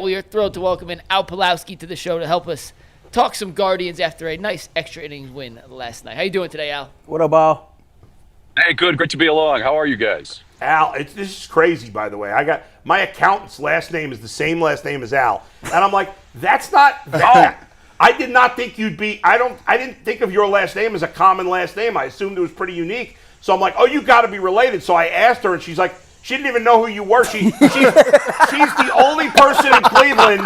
We are thrilled to welcome in Al Pawlowski to the show to help us talk some Guardians after a nice extra innings win last night. How you doing today, Al? What up, Al? Hey, good. Great to be along. How are you guys? Al, this is crazy, by the way. I got my accountant's last name is the same last name as Al, and I'm like, that's not that. I did not think you'd be. I didn't think of your last name as a common last name. I assumed it was pretty unique. So I'm like, oh, you got to be related. So I asked her, and she's like, she didn't even know who you were. She's the only person in Cleveland.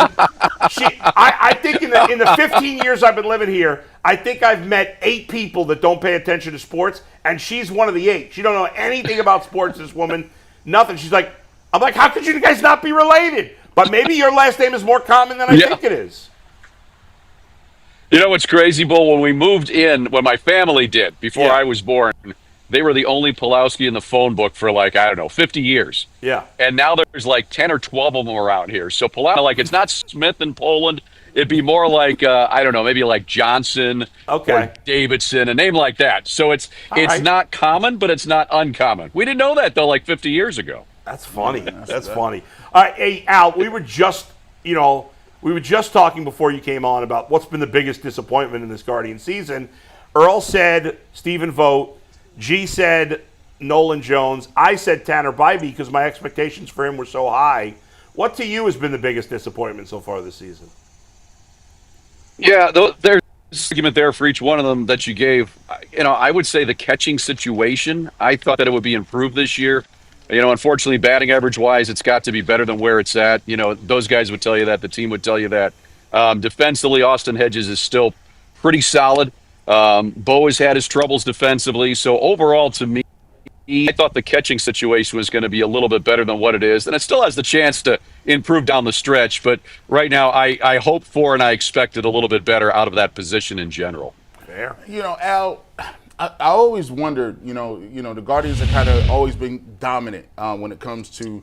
I think in the 15 years I've been living here, I think I've met 8 people that don't pay attention to sports, and she's one of the 8. She don't know anything about sports, this woman. Nothing. She's like, I'm like, how could you guys not be related? But maybe your last name is more common than I think it is. You know what's crazy, Bull? When we moved in, when my family did, before I was born, they were the only Pawlowski in the phone book for 50 years. Yeah. And now there's 10 or 12 of them around here. So Pawlowski, it's not Smith in Poland. It'd be more maybe like Johnson or Davidson, a name like that. So it's not common, but it's not uncommon. We didn't know that, though, 50 years ago. That's funny. That's funny. All right, hey, Al, we were just talking before you came on about what's been the biggest disappointment in this Guardian season. Earl said Stephen Vogt. G said Nolan Jones. I said Tanner Bybee because my expectations for him were so high. What to you has been the biggest disappointment so far this season? Yeah, there's an argument there for each one of them that you gave. I would say the catching situation, I thought that it would be improved this year. Unfortunately, batting average-wise, it's got to be better than where it's at. Those guys would tell you that. The team would tell you that. Defensively, Austin Hedges is still pretty solid. Bo has had his troubles defensively. So overall, to me, I thought the catching situation was going to be a little bit better than what it is. And it still has the chance to improve down the stretch. But right now, I hope for and I expected a little bit better out of that position in general. Fair. Al, I always wondered, the Guardians have kind of always been dominant when it comes to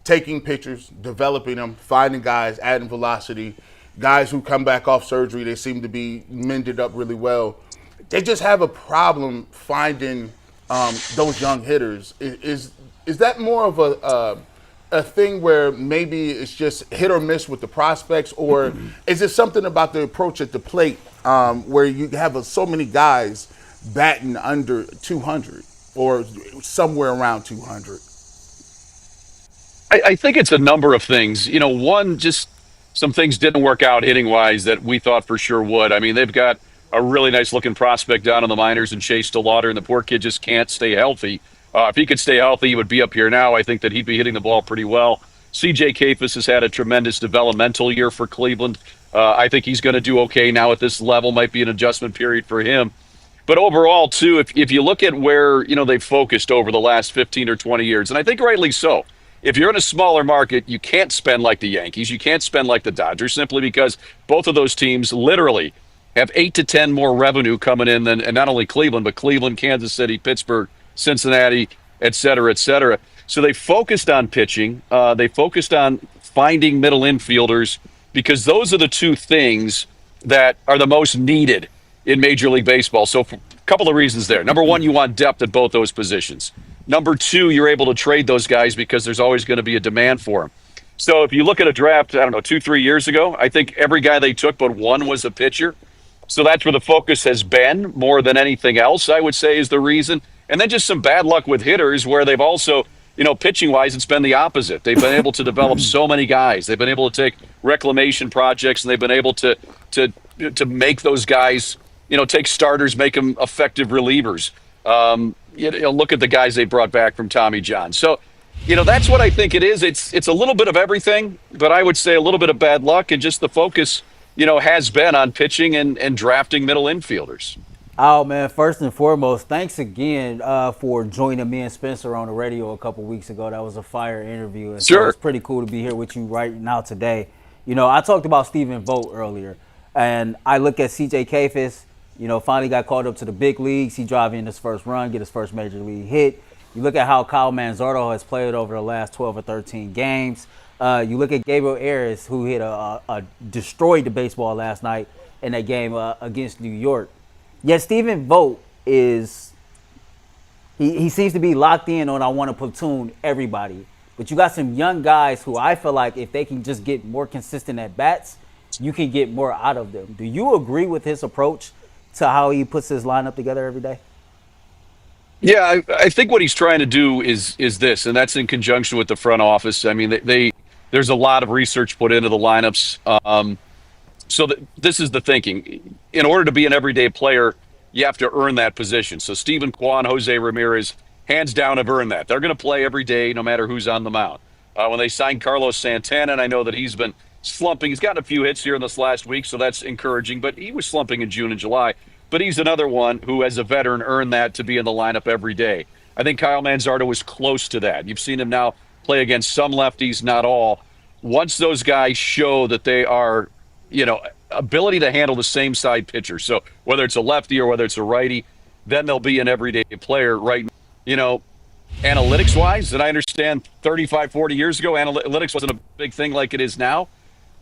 taking pitchers, developing them, finding guys, adding velocity. Guys who come back off surgery, they seem to be mended up really well. They just have a problem finding those young hitters. Is that more of a thing where maybe it's just hit or miss with the prospects, or is it something about the approach at the plate where you have so many guys batting under 200 or somewhere around 200? I think it's a number of things. One, just some things didn't work out hitting-wise that we thought for sure would. I mean, they've got a really nice-looking prospect down in the minors and Chase DeLauder, and the poor kid just can't stay healthy. If he could stay healthy, he would be up here now. I think that he'd be hitting the ball pretty well. C.J. Kafis has had a tremendous developmental year for Cleveland. I think he's going to do okay now at this level. Might be an adjustment period for him. But overall, too, if you look at where they've focused over the last 15 or 20 years, and I think rightly so, if you're in a smaller market, you can't spend like the Yankees. You can't spend like the Dodgers simply because both of those teams literally have 8 to 10 more revenue coming in than, and not only Cleveland, but Cleveland, Kansas City, Pittsburgh, Cincinnati, et cetera, et cetera. So they focused on pitching. They focused on finding middle infielders because those are the two things that are the most needed in Major League Baseball. So for a couple of reasons there. Number one, you want depth at both those positions. Number two, you're able to trade those guys because there's always going to be a demand for them. So if you look at a draft, 2-3 years ago, I think every guy they took but one was a pitcher. So that's where the focus has been more than anything else, I would say, is the reason. And then just some bad luck with hitters where they've also, pitching-wise, it's been the opposite. They've been able to develop so many guys. They've been able to take reclamation projects, and they've been able to make those guys, take starters, make them effective relievers. Look at the guys they brought back from Tommy John. So, that's what I think it is. It's a little bit of everything, but I would say a little bit of bad luck and just the focus, has been on pitching and drafting middle infielders. Oh, man, first and foremost, thanks again for joining me and Spencer on the radio a couple weeks ago. That was a fire interview. And sure. So it's pretty cool to be here with you right now today. I talked about Stephen Vogt earlier, and I look at C.J. Kafis, finally got called up to the big leagues. He drive in his first run, get his first major league hit. You look at how Kyle Manzardo has played over the last 12 or 13 games. You look at Gabriel Arias, who hit destroyed the baseball last night in that game against New York. Yet Stephen Vogt he seems to be locked in on I want to platoon everybody. But you got some young guys who I feel like if they can just get more consistent at bats, you can get more out of them. Do you agree with his approach to how he puts his lineup together every day? Yeah, I think what he's trying to do is this, and that's in conjunction with the front office. I mean, there's a lot of research put into the lineups. This is the thinking. In order to be an everyday player, you have to earn that position. So Steven Kwan, José Ramírez, hands down have earned that. They're going to play every day, no matter who's on the mound. When they signed Carlos Santana, and I know that he's been slumping. He's gotten a few hits here in this last week, so that's encouraging. But he was slumping in June and July. But he's another one who, as a veteran, earned that to be in the lineup every day. I think Kyle Manzardo was close to that. You've seen him now play against some lefties, not all. Once those guys show that they are, ability to handle the same side pitcher, so whether it's a lefty or whether it's a righty, then they'll be an everyday player. Right, analytics-wise, and I understand 35, 40 years ago, analytics wasn't a big thing like it is now.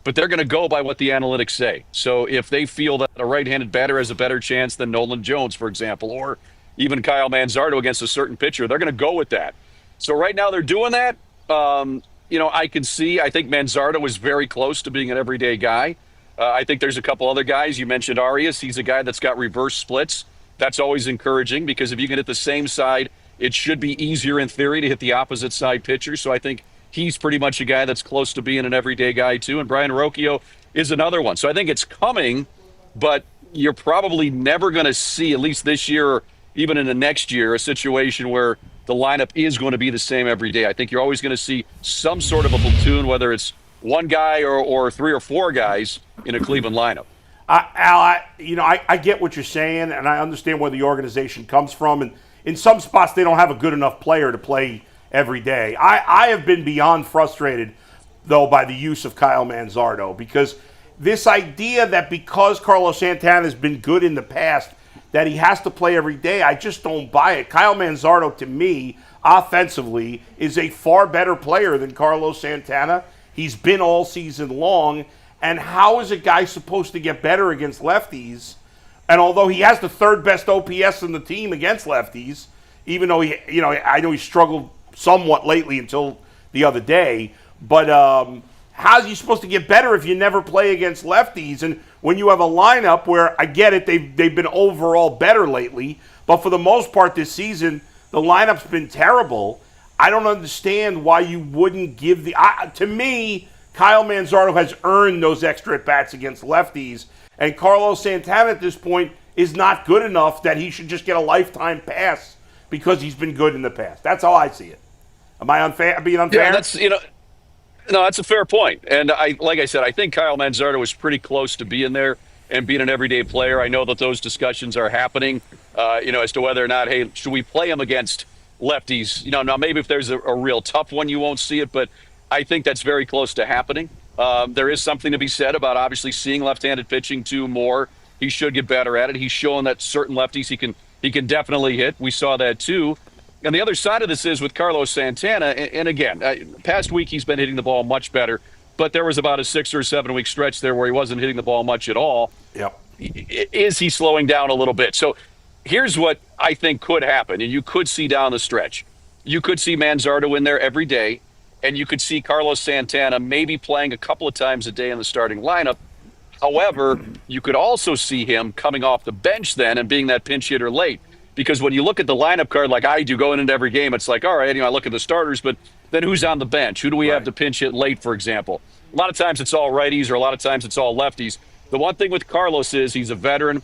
But they're going to go by what the analytics say. So if they feel that a right-handed batter has a better chance than Nolan Jones, for example, or even Kyle Manzardo against a certain pitcher, they're going to go with that. So right now they're doing that. I think Manzardo is very close to being an everyday guy. I think there's a couple other guys. You mentioned Arias. He's a guy that's got reverse splits. That's always encouraging because if you can hit the same side, it should be easier in theory to hit the opposite side pitcher. So I think he's pretty much a guy that's close to being an everyday guy too. And Brian Rocchio is another one. So I think it's coming, but you're probably never going to see, at least this year or even in the next year, a situation where the lineup is going to be the same every day. I think you're always going to see some sort of a platoon, whether it's one guy or three or four guys in a Cleveland lineup. Al, I get what you're saying, and I understand where the organization comes from. And in some spots, they don't have a good enough player to play every day. I have been beyond frustrated, though, by the use of Kyle Manzardo, because this idea that because Carlos Santana has been good in the past, that he has to play every day, I just don't buy it. Kyle Manzardo, to me, offensively, is a far better player than Carlos Santana. He's been all season long, and how is a guy supposed to get better against lefties? And although he has the third best OPS in the team against lefties, even though I know he struggled somewhat lately until the other day, but how's he supposed to get better if you never play against lefties? And when you have a lineup where, I get it, they've been overall better lately, but for the most part this season, the lineup's been terrible. I don't understand why you wouldn't give to me, Kyle Manzardo has earned those extra at-bats against lefties, and Carlos Santana at this point is not good enough that he should just get a lifetime pass because he's been good in the past. That's how I see it. Am I being unfair? Yeah, that's a fair point. And like I said, I think Kyle Manzardo was pretty close to being there and being an everyday player. I know that those discussions are happening, as to whether or not, hey, should we play him against lefties? Now maybe if there's a real tough one, you won't see it, but I think that's very close to happening. There is something to be said about obviously seeing left-handed pitching too more. He should get better at it. He's shown that certain lefties he can definitely hit. We saw that too. And the other side of this is with Carlos Santana, and again, past week he's been hitting the ball much better, but there was about a 6 or 7 week stretch there where he wasn't hitting the ball much at all. Yep. Is he slowing down a little bit? So here's what I think could happen, and you could see down the stretch. You could see Manzardo in there every day, and you could see Carlos Santana maybe playing a couple of times a day in the starting lineup. However, you could also see him coming off the bench then and being that pinch hitter late. Because when you look at the lineup card like I do going into every game, it's like, all right, I look at the starters, but then who's on the bench? Who do we have to pinch hit late, for example? A lot of times it's all righties or a lot of times it's all lefties. The one thing with Carlos is he's a veteran.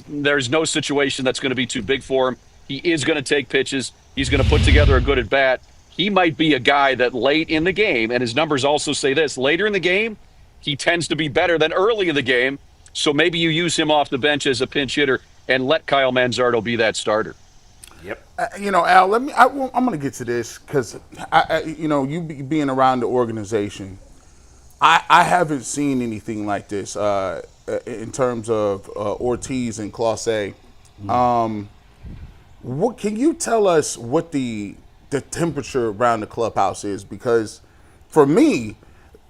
There's no situation that's going to be too big for him. He is going to take pitches. He's going to put together a good at-bat. He might be a guy that late in the game, and his numbers also say this, later in the game, he tends to be better than early in the game. So maybe you use him off the bench as a pinch hitter and let Kyle Manzardo be that starter. Yep. Al, I'm going to get to this because, you being around the organization, I haven't seen anything like this in terms of Ortiz and Clase. What can you tell us what the temperature around the clubhouse is? Because for me,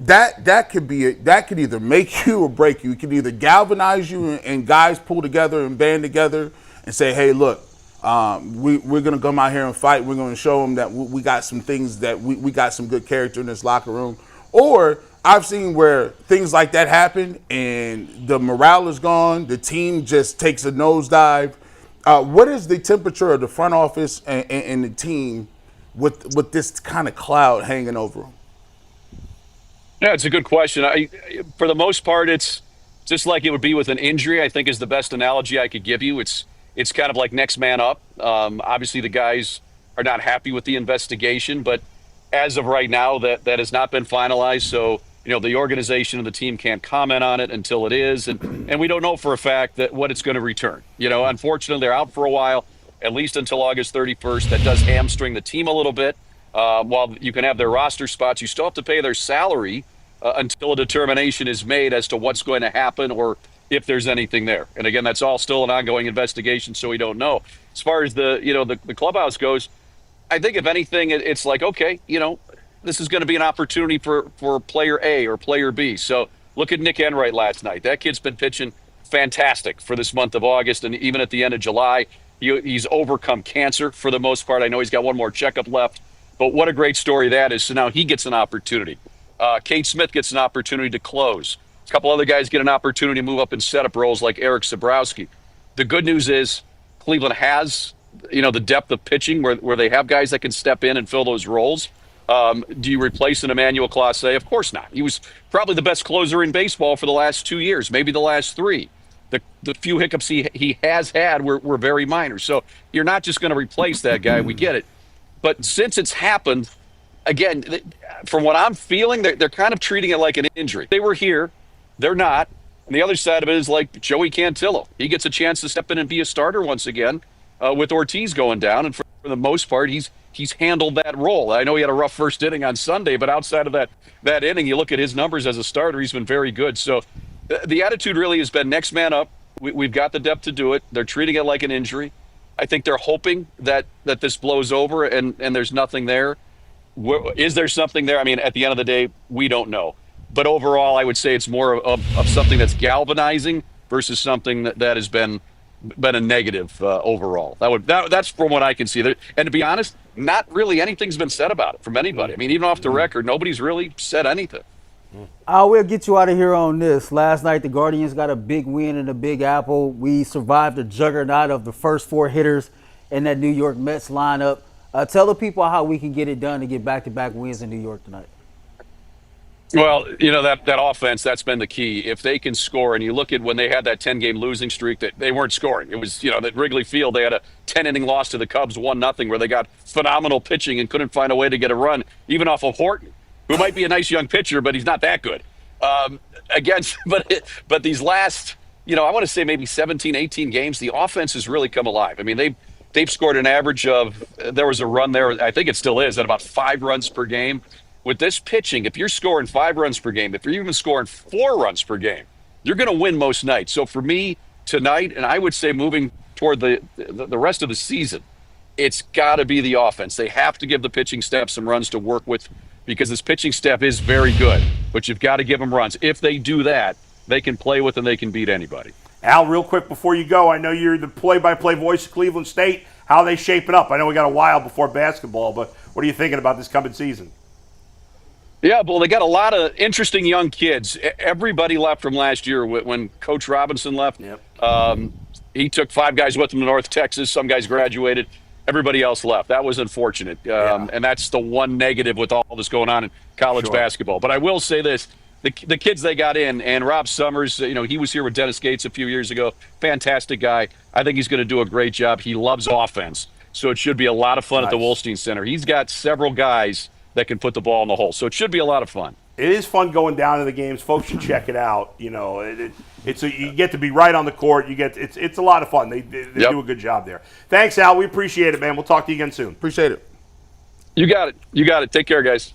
that could either make you or break you. It could either galvanize you and guys pull together and band together and say, hey, look, We're going to come out here and fight. We're going to show them that we got some things, that we got some good character in this locker room. Or I've seen where things like that happen and the morale is gone. The team just takes a nosedive. What is the temperature of the front office and the team with this kind of cloud hanging over them? Yeah, it's a good question. For the most part, it's just like it would be with an injury, I think is the best analogy I could give you. It's kind of like next man up. Obviously, the guys are not happy with the investigation, but as of right now, that has not been finalized. So, the organization and the team can't comment on it until it is. And we don't know for a fact that what it's going to return. Unfortunately, they're out for a while, at least until August 31st. That does hamstring the team a little bit. While you can have their roster spots, you still have to pay their salary until a determination is made as to what's going to happen or if there's anything there. And again, that's all still an ongoing investigation, so we don't know. As far as the clubhouse goes, I think if anything, it's like, okay, this is going to be an opportunity for player A or player B. So look at Nick Enright last night. That kid's been pitching fantastic for this month of August, and even at the end of July, he's overcome cancer for the most part. I know he's got one more checkup left, but what a great story that is. So now he gets an opportunity. Kate Smith gets an opportunity to close. A couple other guys get an opportunity to move up in setup roles like Eric Sabrowski. The good news is Cleveland has, the depth of pitching where they have guys that can step in and fill those roles. Do you replace an Emmanuel Clase? Of course not. He was probably the best closer in baseball for the last 2 years, maybe the last 3. The few hiccups he has had were very minor. So you're not just going to replace that guy. We get it. But since it's happened, again, from what I'm feeling, they're kind of treating it like an injury. They were here. They're not. And the other side of it is like Joey Cantillo. He gets a chance to step in and be a starter once again with Ortiz going down. And for the most part, he's handled that role. I know he had a rough first inning on Sunday, but outside of that inning, you look at his numbers as a starter, he's been very good. So the attitude really has been next man up. We've got the depth to do it. They're treating it like an injury. I think they're hoping that this blows over and there's nothing there. Is there something there? I mean, at the end of the day, we don't know. But overall, I would say it's more of something that's galvanizing versus something that has been a negative overall. That's from what I can see. And to be honest, not really anything's been said about it from anybody. I mean, even off the record, nobody's really said anything. We'll get you out of here on this. Last night, the Guardians got a big win in the Big Apple. We survived the juggernaut of the first 4 hitters in that New York Mets lineup. Tell the people how we can get it done to get back-to-back wins in New York tonight. Well, that offense, that's been the key. If they can score, and you look at when they had that 10-game losing streak, that they weren't scoring. It was, at Wrigley Field, they had a 10-inning loss to the Cubs, 1-0, where they got phenomenal pitching and couldn't find a way to get a run, even off of Horton, who might be a nice young pitcher, but he's not that good. But these last, I want to say maybe 17, 18 games, the offense has really come alive. I mean, they've scored an average of, there was a run there, I think it still is, at about 5 runs per game. With this pitching, if you're scoring 5 runs per game, if you're even scoring 4 runs per game, you're going to win most nights. So for me tonight, and I would say moving toward the rest of the season, it's got to be the offense. They have to give the pitching staff some runs to work with because this pitching staff is very good, but you've got to give them runs. If they do that, they can play with and they can beat anybody. Al, real quick before you go, I know you're the play-by-play voice of Cleveland State. How are they shaping up? I know we got a while before basketball, but what are you thinking about this coming season? Yeah, well, they got a lot of interesting young kids. Everybody left from last year when Coach Robinson left. Yep. He took 5 guys with him to North Texas. Some guys graduated. Everybody else left. That was unfortunate. And that's the one negative with all this going on in college basketball. But I will say this. The kids they got in, and Rob Summers, he was here with Dennis Gates a few years ago. Fantastic guy. I think he's going to do a great job. He loves offense. So it should be a lot of fun at the Wolstein Center. He's got several guys that can put the ball in the hole. So it should be a lot of fun. It is fun going down to the games. Folks should check it out. You get to be right on the court. It's a lot of fun. They do a good job there. Thanks, Al. We appreciate it, man. We'll talk to you again soon. Appreciate it. You got it. Take care, guys.